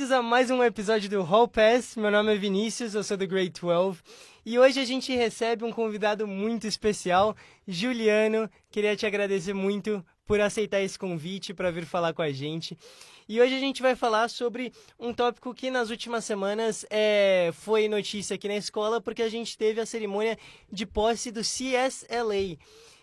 Bem-vindos a mais um episódio do Hall Pass. Meu nome é Vinícius, eu sou do Grade 12. E hoje a gente recebe um convidado muito especial, Juliano. Queria te agradecer muito por aceitar esse convite para vir falar com a gente. E hoje a gente vai falar sobre um tópico que nas últimas semanas foi notícia aqui na escola, porque a gente teve a cerimônia de posse do CSLA,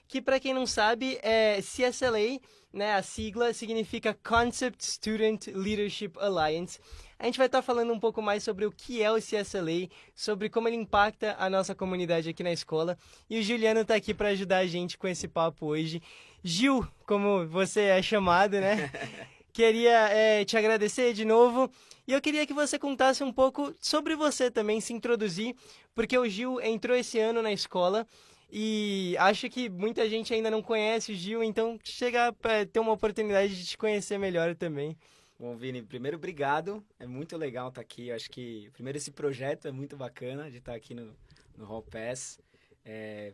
que para quem não sabe, CSLA, né, a sigla significa Concept Student Leadership Alliance. A gente vai estar falando um pouco mais sobre o que é o CSLA, sobre como ele impacta a nossa comunidade aqui na escola. E o Juliano está aqui para ajudar a gente com esse papo hoje. Gil, como você é chamado, né? Queria te agradecer de novo. E eu queria que você contasse um pouco sobre você também, se introduzir, porque o Gil entrou esse ano na escola. E acho que muita gente ainda não conhece o Gil, então chegar para ter uma oportunidade de te conhecer melhor também. Bom, Vini, primeiro, obrigado. É muito legal estar aqui. Eu acho que, primeiro, esse projeto é muito bacana de estar aqui no Hall Pass.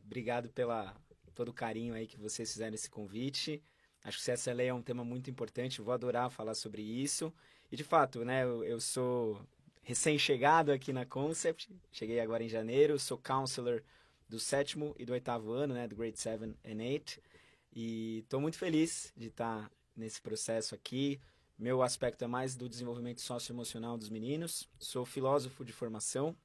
Obrigado pela todo o carinho aí que vocês fizeram esse convite. Acho que o CSLA é um tema muito importante. Vou adorar falar sobre isso. E, de fato, né, eu sou recém-chegado aqui na Concept. Cheguei agora em janeiro. Sou counselor do 7º e do 8º ano, né, do Grade 7 and 8. E estou muito feliz de estar nesse processo aqui. Meu aspecto é mais do desenvolvimento socioemocional dos meninos. Sou filósofo de formação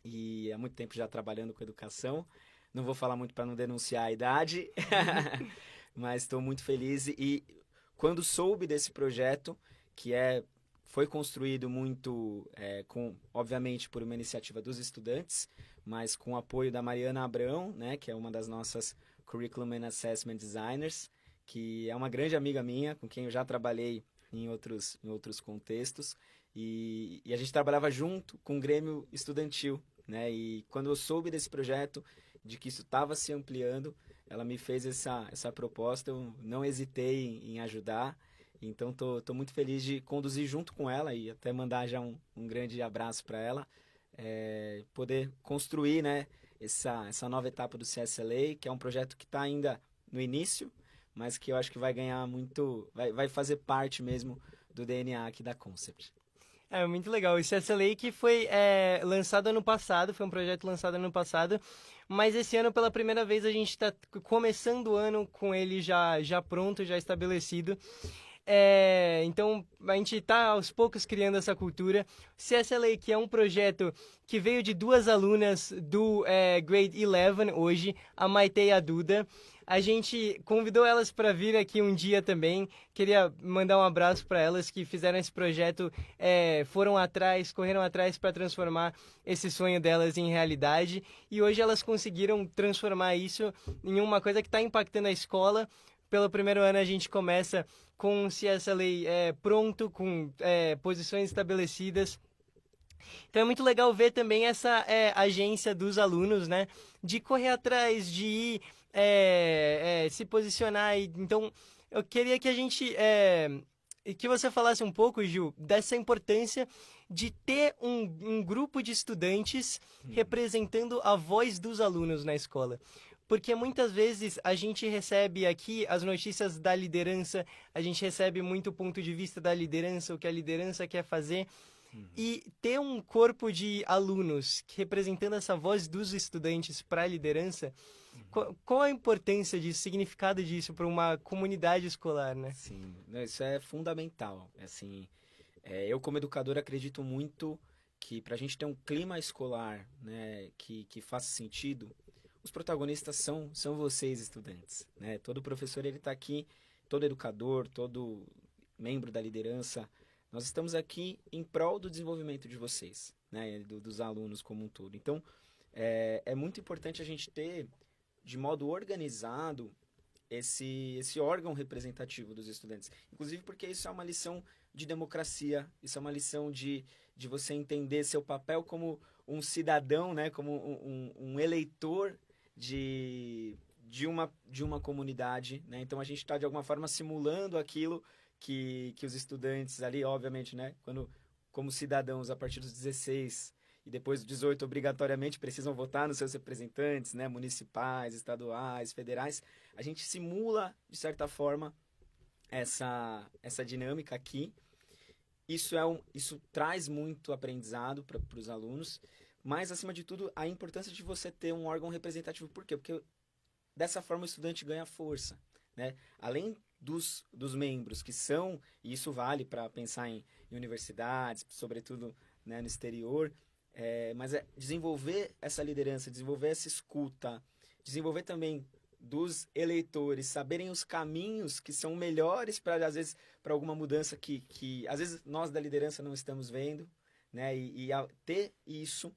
e há muito tempo já trabalhando com educação. Não vou falar muito para não denunciar a idade, mas estou muito feliz. E quando soube desse projeto, que foi construído muito, obviamente, por uma iniciativa dos estudantes, mas com o apoio da Mariana Abrão, né, que é uma das nossas Curriculum and Assessment Designers, que é uma grande amiga minha, com quem eu já trabalhei em outros contextos, e a gente trabalhava junto com o Grêmio Estudantil, né, e quando eu soube desse projeto, de que isso estava se ampliando, ela me fez essa proposta, eu não hesitei em ajudar, então tô muito feliz de conduzir junto com ela e até mandar já um grande abraço para ela, poder construir, né, essa nova etapa do CSLA, que é um projeto que está ainda no início, mas que eu acho que vai ganhar muito, vai fazer parte mesmo do DNA aqui da Concept. É muito legal. O CSLA que foi lançado ano passado, foi um projeto lançado ano passado, mas esse ano pela primeira vez a gente está começando o ano com ele já pronto, já estabelecido. Então a gente está aos poucos criando essa cultura. CSLA, que é um projeto que veio de duas alunas do Grade 11 hoje, a Maite e a Duda. A gente convidou elas para vir aqui um dia também. Queria mandar um abraço para elas que fizeram esse projeto, correram atrás para transformar esse sonho delas em realidade. E hoje elas conseguiram transformar isso em uma coisa que está impactando a escola. Pelo primeiro ano a gente começa com o CSLA pronto, com posições estabelecidas. Então é muito legal ver também essa agência dos alunos, né? De correr atrás, de ir se posicionar. Então eu queria que que você falasse um pouco, Gil, dessa importância de ter um grupo de estudantes representando a voz dos alunos na escola. Porque muitas vezes a gente recebe aqui as notícias da liderança, a gente recebe muito o ponto de vista da liderança, o que a liderança quer fazer. E ter um corpo de alunos representando essa voz dos estudantes para a liderança, qual a importância disso, o significado disso para uma comunidade escolar, né? Sim, isso é fundamental. Assim, eu como educador acredito muito que para a gente ter um clima escolar, né, que faça sentido, os protagonistas são vocês, estudantes, né? Todo professor ele está aqui, todo educador, todo membro da liderança, nós estamos aqui em prol do desenvolvimento de vocês, né? Dos alunos como um todo. Então, é muito importante a gente ter, de modo organizado, esse órgão representativo dos estudantes. Inclusive porque isso é uma lição de democracia, isso é uma lição de você entender seu papel como um cidadão, né? Como um eleitor de uma comunidade, né? Então a gente está de alguma forma simulando aquilo que os estudantes ali, obviamente, né? Como cidadãos a partir dos 16 e depois dos 18 obrigatoriamente precisam votar nos seus representantes, né? Municipais, estaduais, federais. A gente simula, de certa forma, essa dinâmica aqui isso traz muito aprendizado para os alunos, mas, acima de tudo, a importância de você ter um órgão representativo. Por quê? Porque dessa forma o estudante ganha força, né? Além dos membros que são, e isso vale para pensar em universidades, sobretudo, né, no exterior, mas desenvolver essa liderança, desenvolver essa escuta, desenvolver também dos eleitores saberem os caminhos que são melhores para, às vezes, para alguma mudança que às vezes nós da liderança não estamos vendo, né? E ter isso,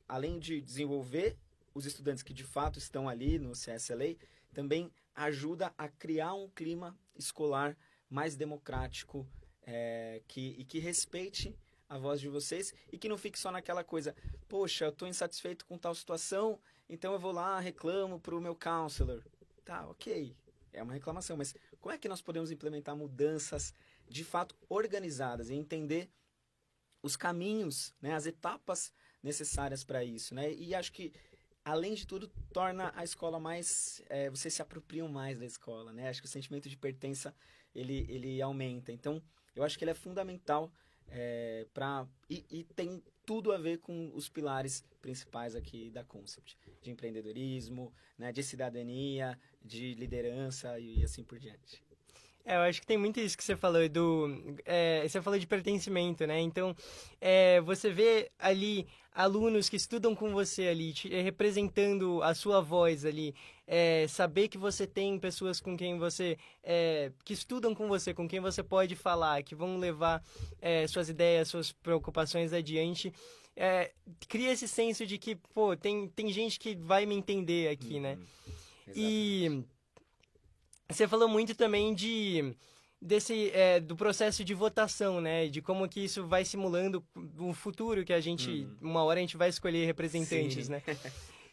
além de desenvolver os estudantes que de fato estão ali no CSLA, também ajuda a criar um clima escolar mais democrático, e que respeite a voz de vocês e que não fique só naquela coisa, poxa, eu estou insatisfeito com tal situação, então eu vou lá, reclamo para o meu counselor. Tá, ok, é uma reclamação, mas como é que nós podemos implementar mudanças de fato organizadas e entender os caminhos, né, as etapas necessárias para isso, né? E acho que, além de tudo, torna a escola mais... vocês se apropriam mais da escola, né? Acho que o sentimento de pertença, ele aumenta. Então, eu acho que ele é fundamental e tem tudo a ver com os pilares principais aqui da Concept. De empreendedorismo, né, de cidadania, de liderança e assim por diante. Eu acho que tem muito isso que você falou você falou de pertencimento, né? Então, você vê ali alunos que estudam com você ali, representando a sua voz ali, saber que você tem pessoas com quem você, que estudam com você, com quem você pode falar, que vão levar suas ideias, suas preocupações adiante, cria esse senso de que, pô, tem gente que vai me entender aqui, né? Exatamente. E você falou muito também do processo de votação, né? De como que isso vai simulando o futuro que a gente, uma hora a gente vai escolher representantes, Sim. né?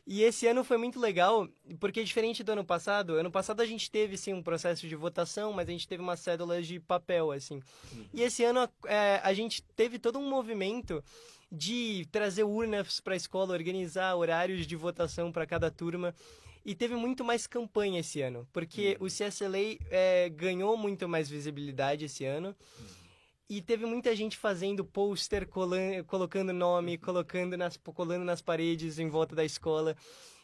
E esse ano foi muito legal, porque diferente do ano passado a gente teve sim um processo de votação, mas a gente teve umas cédulas de papel, assim. E esse ano a gente teve todo um movimento de trazer urnas para a escola, organizar horários de votação para cada turma. E teve muito mais campanha esse ano, porque o CSLA ganhou muito mais visibilidade esse ano. E teve muita gente fazendo pôster, colocando nome, colando nas paredes em volta da escola.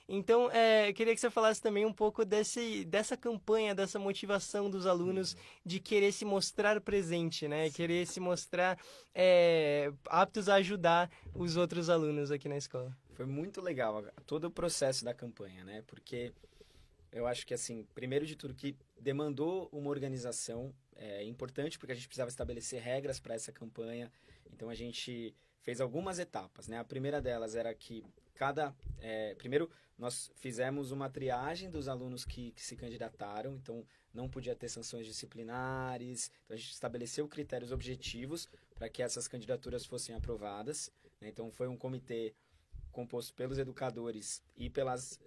Então, eu queria que você falasse também um pouco dessa campanha, dessa motivação dos alunos de querer se mostrar presente, né? Querer se mostrar aptos a ajudar os outros alunos aqui na escola. Foi muito legal todo o processo da campanha, né? Porque eu acho que, assim, primeiro de tudo, que demandou uma organização importante, porque a gente precisava estabelecer regras para essa campanha. Então, a gente fez algumas etapas, né? A primeira delas era que primeiro, nós fizemos uma triagem dos alunos que se candidataram, então não podia ter sanções disciplinares. Então, a gente estabeleceu critérios objetivos para que essas candidaturas fossem aprovadas, né? Então, foi um comitê composto pelos educadores e pelas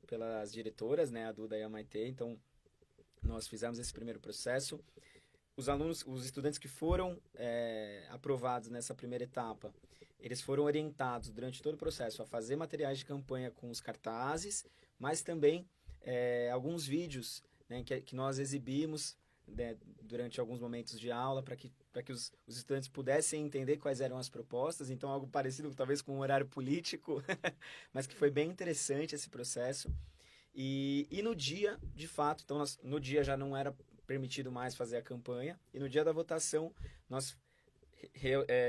diretoras, né, a Duda e a Maitê. Então, nós fizemos esse primeiro processo. Os estudantes que foram aprovados nessa primeira etapa, eles foram orientados durante todo o processo a fazer materiais de campanha com os cartazes, mas também alguns vídeos, né, que nós exibimos, né, durante alguns momentos de aula para que os estudantes pudessem entender quais eram as propostas. Então, algo parecido talvez com um horário político, mas que foi bem interessante esse processo. E no dia, de fato, então no dia já não era permitido mais fazer a campanha, e no dia da votação nós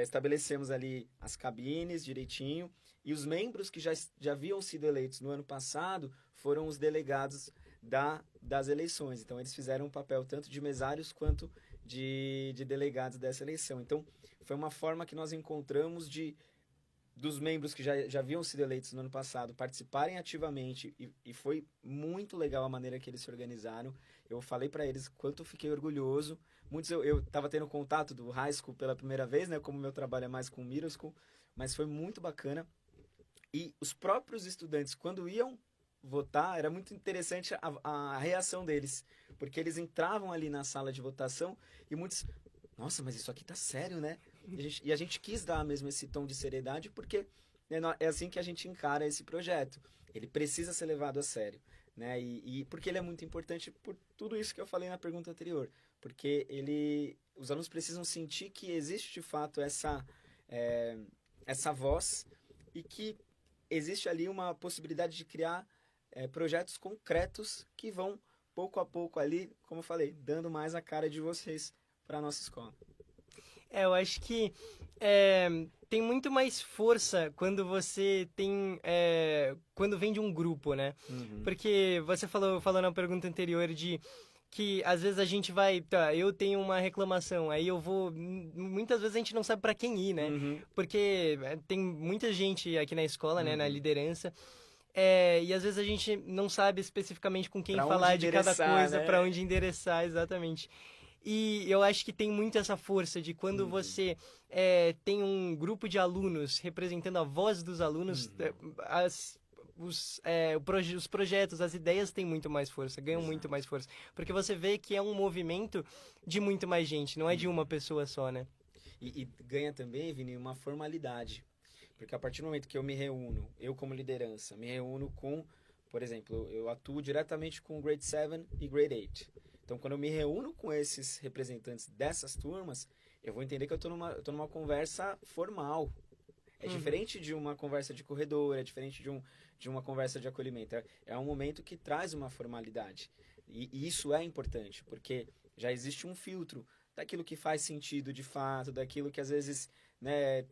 estabelecemos ali as cabines direitinho, e os membros que já haviam sido eleitos no ano passado foram os delegados das eleições. Então, eles fizeram um papel tanto de mesários quanto de delegados dessa eleição. Então, foi uma forma que nós encontramos dos membros que já haviam sido eleitos no ano passado participarem ativamente, e foi muito legal a maneira que eles se organizaram. Eu falei para eles quanto eu fiquei orgulhoso. Muitos eu estava tendo contato do high school pela primeira vez, né, como meu trabalho é mais com middle school, mas foi muito bacana. E os próprios estudantes, quando iam votar, era muito interessante a reação deles, porque eles entravam ali na sala de votação e muitos, nossa, mas isso aqui tá sério, né? E a gente quis dar mesmo esse tom de seriedade, porque é assim que a gente encara esse projeto. Ele precisa ser levado a sério, né? E porque ele é muito importante por tudo isso que eu falei na pergunta anterior. Porque os alunos precisam sentir que existe de fato essa voz e que existe ali uma possibilidade de criar projetos concretos que vão, pouco a pouco ali, como eu falei, dando mais a cara de vocês para a nossa escola. Eu acho que tem muito mais força quando você tem... quando vem de um grupo, né? Uhum. Porque você falou na pergunta anterior de que às vezes a gente vai... Tá, eu tenho uma reclamação, aí eu vou... Muitas vezes a gente não sabe para quem ir, né? Uhum. Porque tem muita gente aqui na escola, né? Na liderança. E às vezes a gente não sabe especificamente com quem Pra falar onde de cada endereçar, coisa, né? para onde endereçar, exatamente. E eu acho que tem muito essa força de quando você tem um grupo de alunos representando a voz dos alunos, os projetos, as ideias têm muito mais força, ganham muito mais força. Porque você vê que é um movimento de muito mais gente, não é de uma pessoa só, né? E ganha também, Vini, uma formalidade. Porque a partir do momento que eu me reúno, eu como liderança, me reúno com, por exemplo, eu atuo diretamente com Grade 7 e Grade 8. Então, quando eu me reúno com esses representantes dessas turmas, eu vou entender que eu tô numa conversa formal. É diferente de uma conversa de corredor, é diferente de uma conversa de acolhimento. É um momento que traz uma formalidade. E isso é importante, porque já existe um filtro daquilo que faz sentido de fato, daquilo que às vezes, né,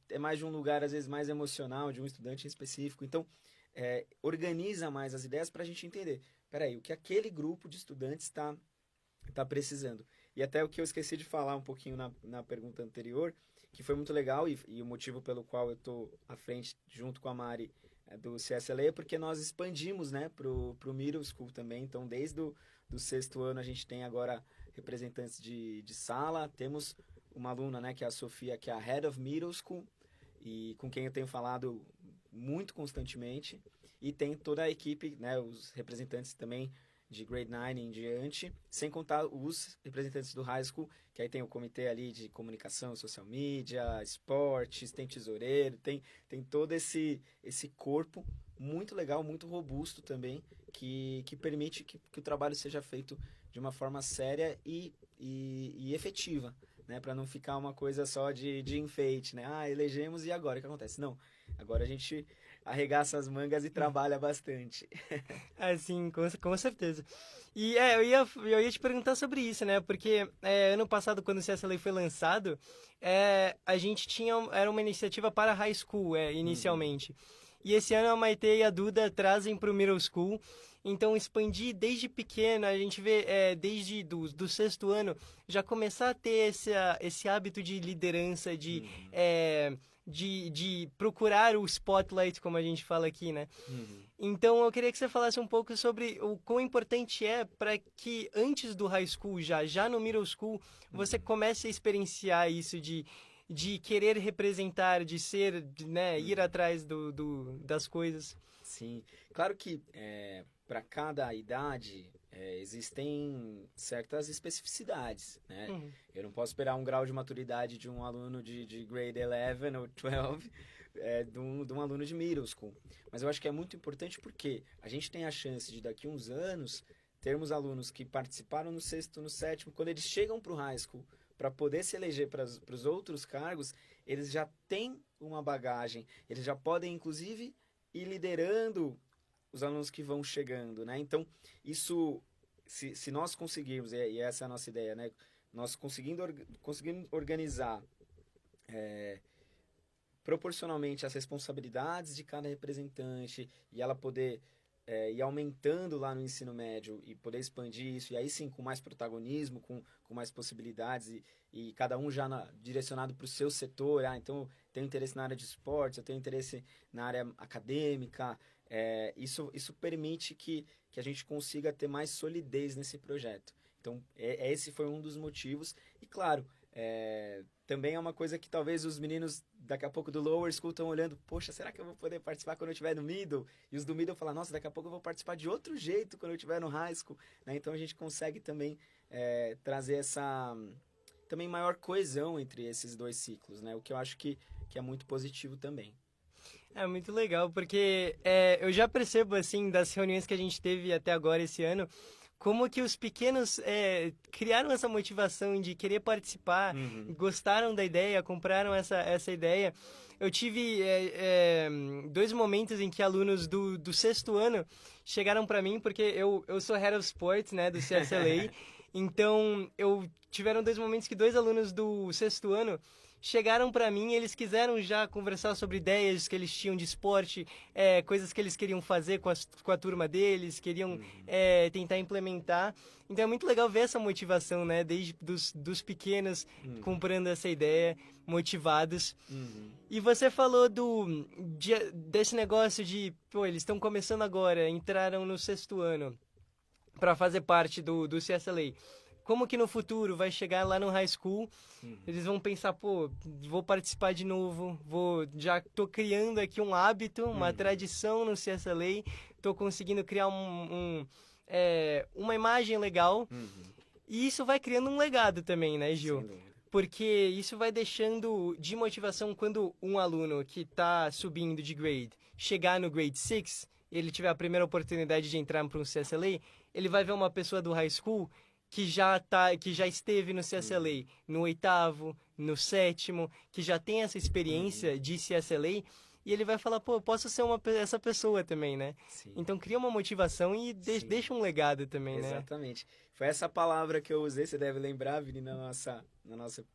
é mais de um lugar, às vezes mais emocional, de um estudante em específico. Então, organiza mais as ideias para a gente entender. Peraí, o que aquele grupo de estudantes está precisando. E até o que eu esqueci de falar um pouquinho na pergunta anterior, que foi muito legal e o motivo pelo qual eu estou à frente, junto com a Mari, do CSLA, é porque nós expandimos, né, pro Middle School também. Então, desde do sexto ano, a gente tem agora representantes de sala. Temos uma aluna, né, que é a Sofia, que é a Head of Middle School, e com quem eu tenho falado muito constantemente. E tem toda a equipe, né, os representantes também de Grade 9 em diante, sem contar os representantes do High School, que aí tem o comitê ali de comunicação, social media, esportes, tem tesoureiro, tem todo esse corpo muito legal, muito robusto também, que permite que o trabalho seja feito de uma forma séria e efetiva, né? Para não ficar uma coisa só de enfeite, né? Ah, elegemos e agora o que acontece? Não, agora a gente arregaça as mangas e trabalha bastante. Sim, com certeza. E eu ia te perguntar sobre isso, né? Porque ano passado, quando o CSLA foi lançado, a gente era uma iniciativa para high school, inicialmente. E esse ano a Maite e a Duda trazem para o middle school. Então, expandir desde pequena, a gente vê desde do sexto ano, já começar a ter esse hábito de liderança, de procurar o spotlight, como a gente fala aqui, né? Então, eu queria que você falasse um pouco sobre o quão importante é para que antes do high school, já no middle school, você comece a experienciar isso de querer representar, de ser, né, ir atrás das coisas. Sim, claro que para cada idade existem certas especificidades, né? Eu não posso esperar um grau de maturidade de um aluno de grade 11 ou 12 de um aluno de middle school. Mas eu acho que é muito importante porque a gente tem a chance de daqui a uns anos termos alunos que participaram no sexto, no sétimo, quando eles chegam para o high school para poder se eleger para os outros cargos, eles já têm uma bagagem, eles já podem inclusive ir liderando os alunos que vão chegando, né? Então, isso, se nós conseguirmos, e essa é a nossa ideia, né? Nós conseguindo organizar proporcionalmente as responsabilidades de cada representante e ela poder ir aumentando lá no ensino médio e poder expandir isso, e aí sim com mais protagonismo, com mais possibilidades e cada um já direcionado para o seu setor. Então, eu tenho interesse na área de esportes, eu tenho interesse na área acadêmica. Isso permite que a gente consiga ter mais solidez nesse projeto. Então, esse foi um dos motivos. E, claro, também é uma coisa que talvez os meninos daqui a pouco do lower school estão olhando, poxa, será que eu vou poder participar quando eu estiver no middle? E os do middle falam, nossa, daqui a pouco eu vou participar de outro jeito quando eu estiver no high school, né? Então a gente consegue também trazer essa também maior coesão entre esses dois ciclos, né? O que eu acho que é muito positivo também. É muito legal, porque eu já percebo, assim, das reuniões que a gente teve até agora esse ano, como que os pequenos criaram essa motivação de querer participar, Uhum. gostaram da ideia, compraram essa ideia. Eu tive dois momentos em que alunos do sexto ano chegaram para mim, porque eu sou Head of Sports, né, do CSLA, então tiveram dois momentos que dois alunos do sexto ano chegaram para mim e eles quiseram já conversar sobre ideias que eles tinham de esporte, coisas que eles queriam fazer com a turma deles, queriam tentar implementar. Então é muito legal ver essa motivação, né? Desde dos pequenos comprando essa ideia, motivados. Uhum. E você falou desse negócio de, pô, eles estão começando agora, entraram no sexto ano para fazer parte do CSLA. Como que no futuro vai chegar lá no high school, eles vão pensar, pô, vou participar de novo, já tô criando aqui um hábito, uma tradição no CSLA, tô conseguindo criar uma imagem legal, Uhum. e isso vai criando um legado também, né, Gil? Sem dúvida. Porque isso vai deixando de motivação quando um aluno que está subindo de grade chegar no grade 6, ele tiver a primeira oportunidade de entrar para um CSLA, ele vai ver uma pessoa do high school que já esteve no CSLA no oitavo, no sétimo, que já tem essa experiência de CSLA, e ele vai falar, pô, eu posso ser essa pessoa também, né? Sim. Então cria uma motivação e Sim. deixa um legado também, né? Exatamente. Foi essa palavra que eu usei, você deve lembrar, Vini, na nossa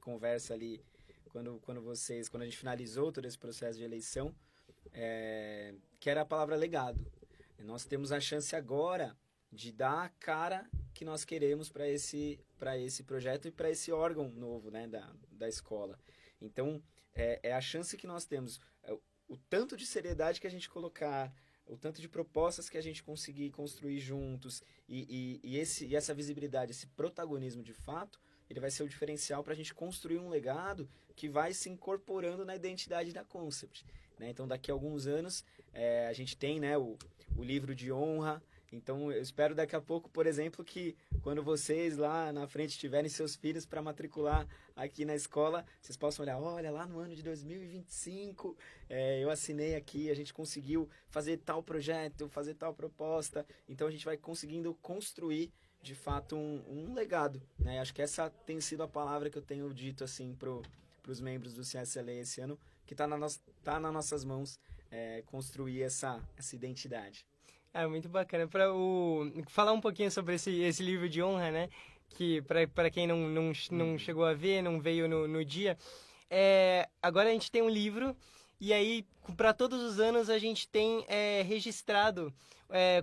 conversa ali, quando a gente finalizou todo esse processo de eleição, que era a palavra legado. Nós temos a chance agora de dar a cara que nós queremos para esse projeto e para esse órgão novo, né, da escola. Então, é a chance que nós temos. O tanto de seriedade que a gente colocar, o tanto de propostas que a gente conseguir construir juntos e essa visibilidade, esse protagonismo de fato, ele vai ser o diferencial para a gente construir um legado que vai se incorporando na identidade da Concept. Né? Então, daqui a alguns anos, a gente tem, né, o livro de honra. Então, eu espero daqui a pouco, por exemplo, que quando vocês lá na frente tiverem seus filhos para matricular aqui na escola, vocês possam olhar, olha, lá no ano de 2025, eu assinei aqui, a gente conseguiu fazer tal projeto, fazer tal proposta. Então, a gente vai conseguindo construir, de fato, um legado. Né? Acho que essa tem sido a palavra que eu tenho dito assim, para os membros do CSLA esse ano, que está nas nossas mãos construir essa identidade. É muito bacana. Falar um pouquinho sobre esse livro de honra, né? Que para quem não chegou a ver, não veio no dia. Agora a gente tem um livro e aí para todos os anos a gente tem registrado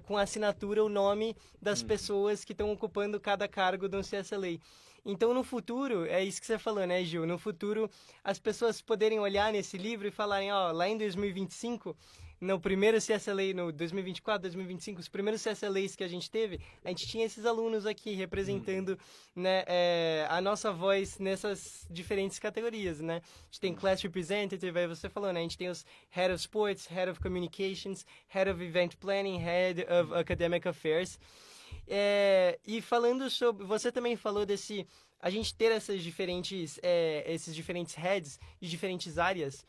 com assinatura o nome das pessoas que estão ocupando cada cargo do CSLA. Então, no futuro, é isso que você falou, né, Gil? No futuro, as pessoas poderem olhar nesse livro e falarem, ó, lá em 2025, no primeiro CSLA, no 2024, 2025, os primeiros CSLAs que a gente teve, a gente tinha esses alunos aqui representando né, a nossa voz nessas diferentes categorias, né? A gente tem Class Representative, aí você falou, né? A gente tem os Head of Sports, Head of Communications, Head of Event Planning, Head of Academic Affairs. E falando sobre... Você também falou a gente ter esses diferentes heads de diferentes áreas.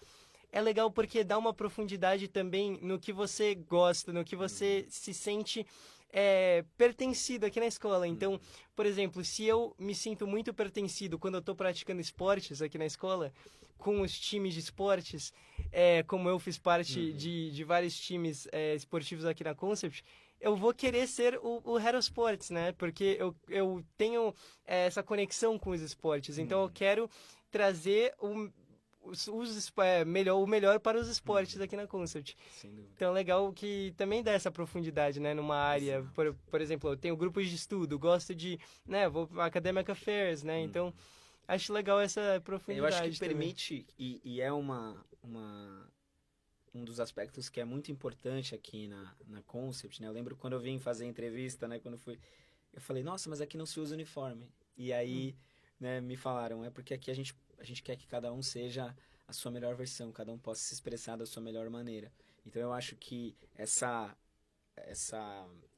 É legal porque dá uma profundidade também no que você gosta, no que você se sente pertencido aqui na escola. Então, por exemplo, se eu me sinto muito pertencido quando eu estou praticando esportes aqui na escola, com os times de esportes, como eu fiz parte de vários times esportivos aqui na Concept, eu vou querer ser o Head of Sports, né? Porque eu tenho essa conexão com os esportes. Então, eu quero trazer o melhor para os esportes aqui na Concept. Então, legal que também dá essa profundidade, né? Numa área, por exemplo, eu tenho grupos de estudo, gosto de, né? Vou para Academic Affairs, né? Então, acho legal essa profundidade. Eu acho que também. permite, e é um dos aspectos que é muito importante aqui na Concept, né? Eu lembro quando eu vim fazer entrevista, né? Quando eu falei, nossa, mas aqui não se usa uniforme. E aí, né, me falaram, porque aqui a gente quer que cada um seja a sua melhor versão, cada um possa se expressar da sua melhor maneira. Então, eu acho que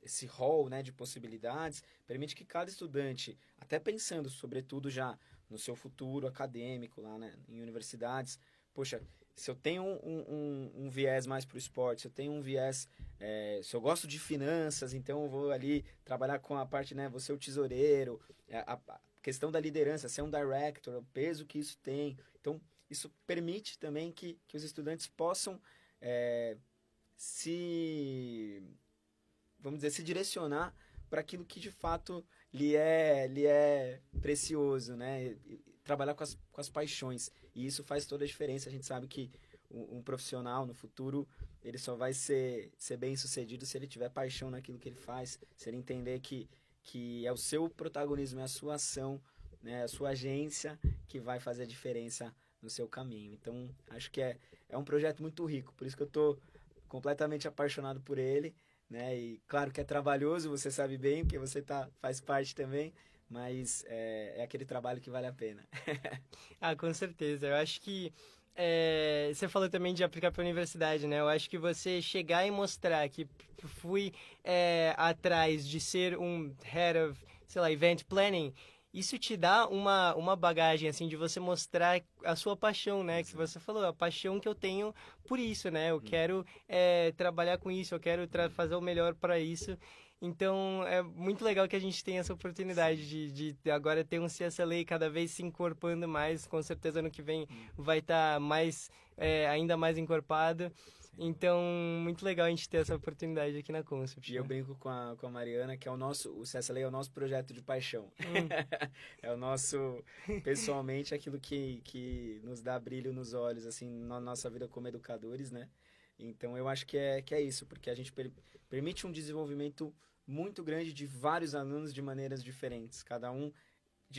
esse rol, né, de possibilidades permite que cada estudante, até pensando, sobretudo, já no seu futuro acadêmico, lá, né, em universidades, poxa, se eu tenho um viés mais para o esporte, se eu tenho um viés, se eu gosto de finanças, então eu vou ali trabalhar com a parte, né, vou ser o tesoureiro, a questão da liderança, ser um director, o peso que isso tem. Então, isso permite também que os estudantes possam vamos dizer, se direcionar para aquilo que de fato lhe é precioso, né? E trabalhar com as paixões. E isso faz toda a diferença. A gente sabe que um profissional no futuro, ele só vai ser bem sucedido se ele tiver paixão naquilo que ele faz, se ele entender que é o seu protagonismo, é a sua ação, né? A sua agência que vai fazer a diferença no seu caminho. Então, acho que é um projeto muito rico, por isso que eu estou completamente apaixonado por ele, né? E claro que é trabalhoso, você sabe bem, porque você faz parte também, mas é aquele trabalho que vale a pena. Com certeza. Eu acho que você falou também de aplicar para a universidade, né? Eu acho que você chegar e mostrar que fui atrás de ser um head of, sei lá, event planning, isso te dá uma bagagem, assim, de você mostrar a sua paixão, né? Que você falou, a paixão que eu tenho por isso, né? Eu quero trabalhar com isso, eu quero fazer o melhor para isso. Então, é muito legal que a gente tenha essa oportunidade de agora ter um CSLA cada vez se encorpando mais. Com certeza, ano que vem vai estar ainda mais encorpado. Então, muito legal a gente ter essa oportunidade aqui na Concept. E eu brinco com a Mariana que o CSLA é o nosso projeto de paixão. É o nosso, pessoalmente, aquilo que nos dá brilho nos olhos, assim, na nossa vida como educadores, né? Então, eu acho que é isso, porque a gente permite um desenvolvimento muito grande de vários alunos de maneiras diferentes, cada um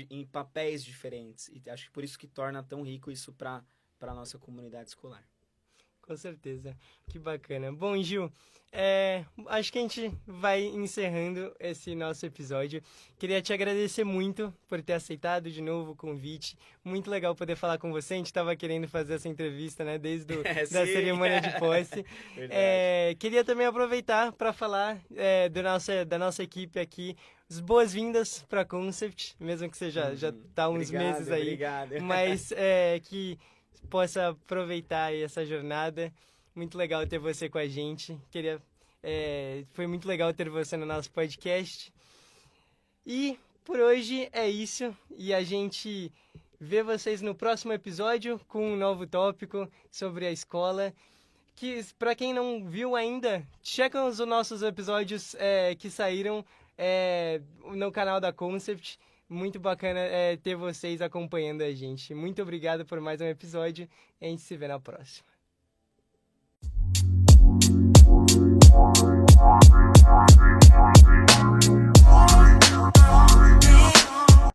em papéis diferentes. E acho que por isso que torna tão rico isso para a nossa comunidade escolar. Com certeza, que bacana. Bom, Gil, acho que a gente vai encerrando esse nosso episódio. Queria te agradecer muito por ter aceitado de novo o convite. Muito legal poder falar com você. A gente estava querendo fazer essa entrevista, né, desde da cerimônia de posse. Queria também aproveitar para falar da nossa equipe aqui. As boas-vindas para a Concept, mesmo que você já está uns meses aí. Obrigado. Mas que possa aproveitar aí essa jornada. Muito legal ter você com a gente. Foi muito legal ter você no nosso podcast. E por hoje é isso. E a gente vê vocês no próximo episódio com um novo tópico sobre a escola. Que, para quem não viu ainda, checa os nossos episódios que saíram no canal da Concept. Muito bacana ter vocês acompanhando a gente. Muito obrigado por mais um episódio. A gente se vê na próxima.